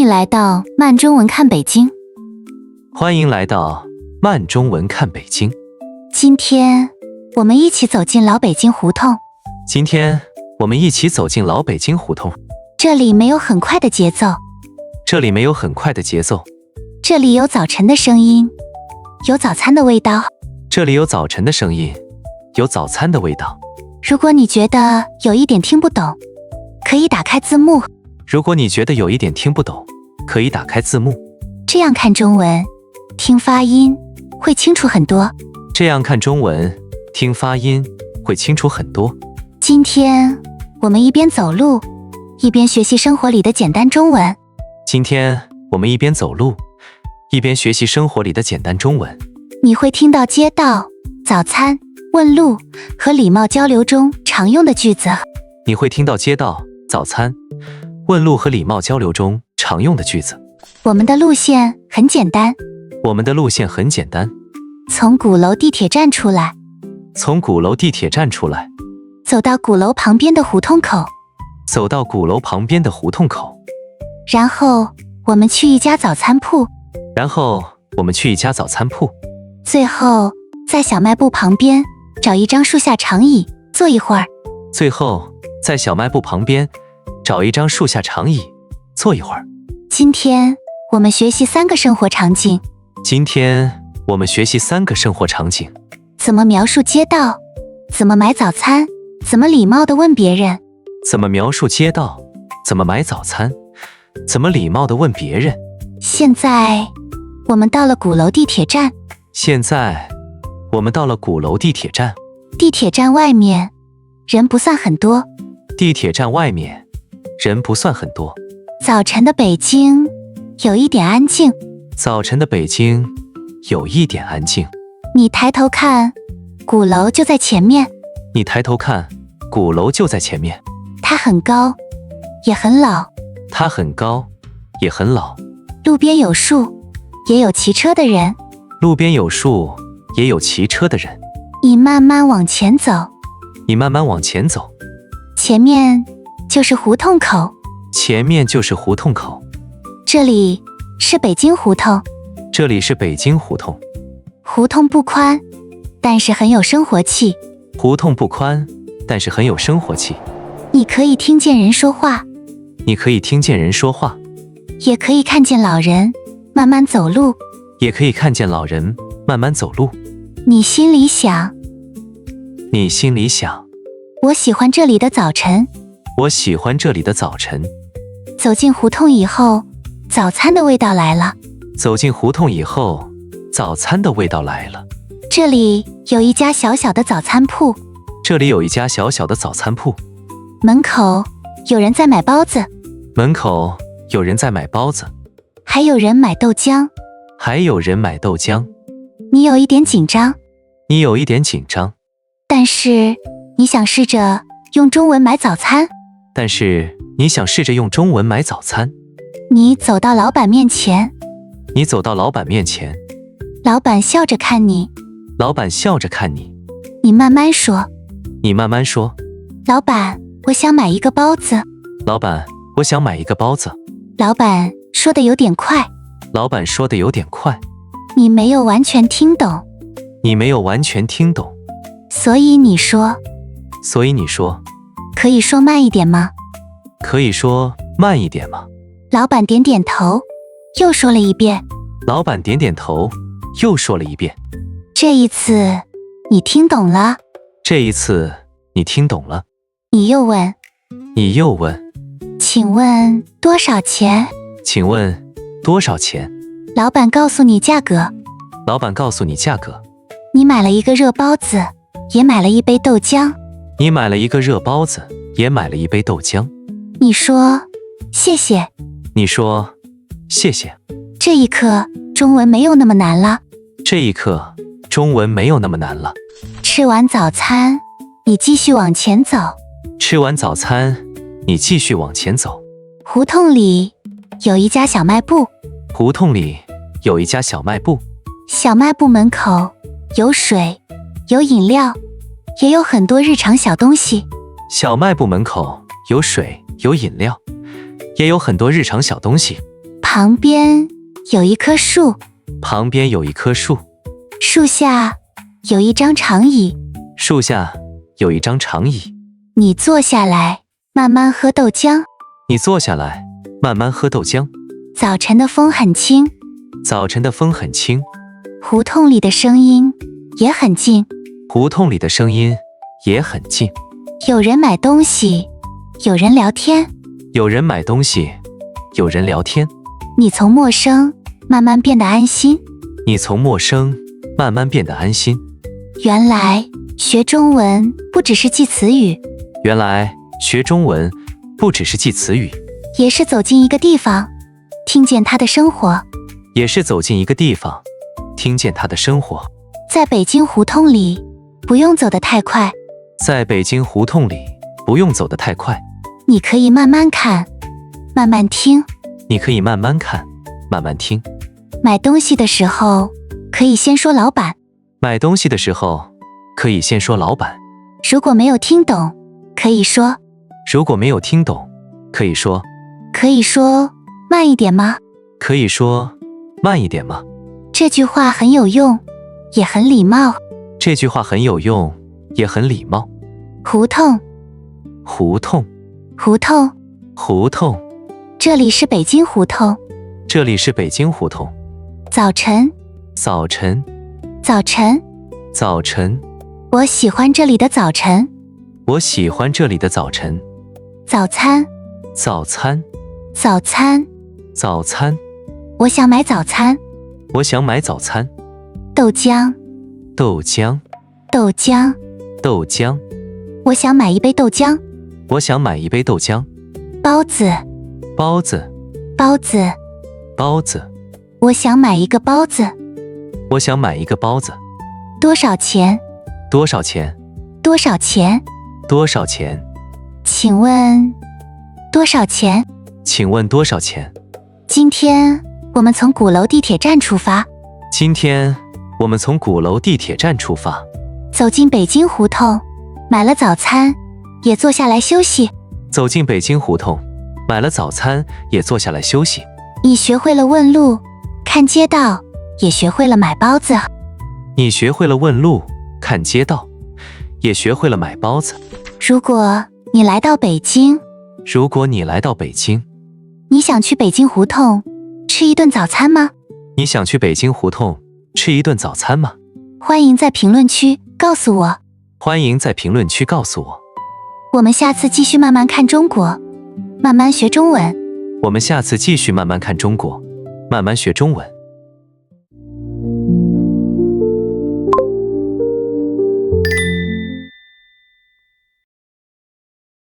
迎来到慢中文看北京。欢迎来到慢中文看北京。今天我们一起走进老北京胡同。今天我们一起走进老北京胡同。这里没有很快的节奏，这里没有很快的节奏，这里有早晨的声音，有早餐的味道。这里有早晨的声音，有早餐的味道。如果你觉得有一点听不懂，可以打开字幕。如果你觉得有一点听不懂，可以打开字幕。这样看中文，听发音会清楚很多。这样看中文，听发音会清楚很多。今天我们一边走路，一边学习生活里的简单中文。今天我们一边走路，一边学习生活里的简单中文。你会听到街道、早餐、问路和礼貌交流中常用的句子。你会听到街道、早餐、问路和礼貌交流中常用的句子。我们的路线很简单，我们的路线很简单。从鼓楼地铁站出来，从鼓楼地铁站出来，走到鼓楼旁边的胡同口，走到鼓楼旁边的胡同口，然后我们去一家早餐铺，然后我们去一家早餐铺，最后在小卖部旁边找一张树下长椅坐一会儿。最后在小卖部旁边找一张树下长椅坐一会儿。今天我们学习3个生活场景。今天我们学习3个生活场景。怎么描述街道，怎么买早餐，怎么礼貌地问别人。怎么描述街道，怎么买早餐，怎么礼貌地问别人。现在我们到了鼓楼地铁站。现在我们到了鼓楼地铁站。地铁站外面人不算很多。地铁站外面人不算很多。早晨的北京有一点安静。早晨的北京有一点安静。你抬头看，鼓楼就在前面。你抬头看，鼓楼就在前面。它很高，也很老。它很高，也很老。路边有树，也有骑车的人。路边有树，也有骑车的人。你慢慢往前走，你慢慢往前走，前面就是胡同口。前面就是胡同口。这里是北京胡同。这里是北京胡同。胡同不宽，但是很有生活气。胡同不宽，但是很有生活气。你可以听见人说话，你可以听见人说话，也可以看见老人慢慢走路。也可以看见老人慢慢走路。你心里想，你心里想，我喜欢这里的早晨。我喜欢这里的早晨。走进胡同以后，早餐的味道来了。走进胡同以后，早餐的味道来了。这里有一家小小的早餐铺。这里有一家小小的早餐铺。门口有人在买包子。门口有人在买包子。还有人买豆浆。还有人买豆浆。你有一点紧张。你有一点紧张。但是你想试着用中文买早餐。但是你想试着用中文买早餐。你走到老板面前。你走到老板面前。老板笑着看你。老板笑着看你。你慢慢说。你慢慢说。老板，我想买一个包子。老板，我想买一个包子。老板说的有点快。老板说的有点快。你没有完全听懂。你没有完全听懂。所以你说。所以你说。可以说慢一点吗？可以说慢一点吗？老板点点头，又说了一遍。老板点点头，又说了一遍。这一次你听懂了。这一次你听懂了。你又问。你又问。请问多少钱？请问多少钱？老板告诉你价格。老板告诉你价格。你买了一个热包子，也买了一杯豆浆。你买了一个热包子，也买了一杯豆浆。你说谢谢。你说谢谢。这一刻中文没有那么难了。这一刻中文没有那么难了。吃完早餐，你继续往前走。吃完早餐，你继续往前走。胡同里有一家小卖部。胡同里有一家小卖部。小卖部门口有水，有饮料，也有很多日常小东西。小卖部门口有水，有饮料，也有很多日常小东西。旁边有一棵树，旁边有一棵树，树下有一张长椅，树下有一张长椅。你坐下来，慢慢喝豆浆。你坐下来，慢慢喝豆浆。早晨的风很轻，早晨的风很轻，胡同里的声音也很近。胡同里的声音也很近。有人买东西，有人聊天。有人买东西，有人聊天。你从陌生慢慢变得安心。你从陌生慢慢变得安心。原来学中文不只是记词语，原来学中文不只是记词语，也是走进一个地方，听见他的生活。也是走进一个地方，听见他的生活。在北京胡同里，不用走得太快，在北京胡同里，不用走得太快。你可以慢慢看，慢慢听。你可以慢慢看，慢慢听。买东西的时候，可以先说老板。买东西的时候，可以先说老板。如果没有听懂，可以说如果没有听懂，可以说慢一点吗？可以说慢一点吗？这句话很有用，也很礼貌。这句话很有用，也很礼貌。胡同，胡同，胡同，胡同，这里是北京胡同。这里是北京胡同。早晨，早晨，早晨，早晨，我喜欢这里的早晨。我喜欢这里的早晨。早餐，早餐，早餐，早餐，我想买早餐。我想买早餐。豆浆，豆浆，豆浆，豆浆，我想买一杯豆浆。我想买一杯豆浆。包子，包子，包子，包子，我想买一个包子。我想买一个包子。多少钱？多少钱？多少钱？多少钱？请问多少钱？请问多少钱？今天我们从鼓楼地铁站出发，今天我们从鼓楼地铁站出发，走进北京胡同，买了早餐，也坐下来休息。走进北京胡同，买了早餐，也坐下来休息。你学会了问路，看街道，也学会了买包子。你学会了问路，看街道，也学会了买包子。如果你来到北京，如果你来到北京，你想去北京胡同吃一顿早餐吗？你想去北京胡同吃一顿早餐吗？欢迎在评论区告诉我。欢迎在评论区告诉我。我们下次继续慢慢看中国，慢慢学中文。我们下次继续慢慢看中国，慢慢学中文。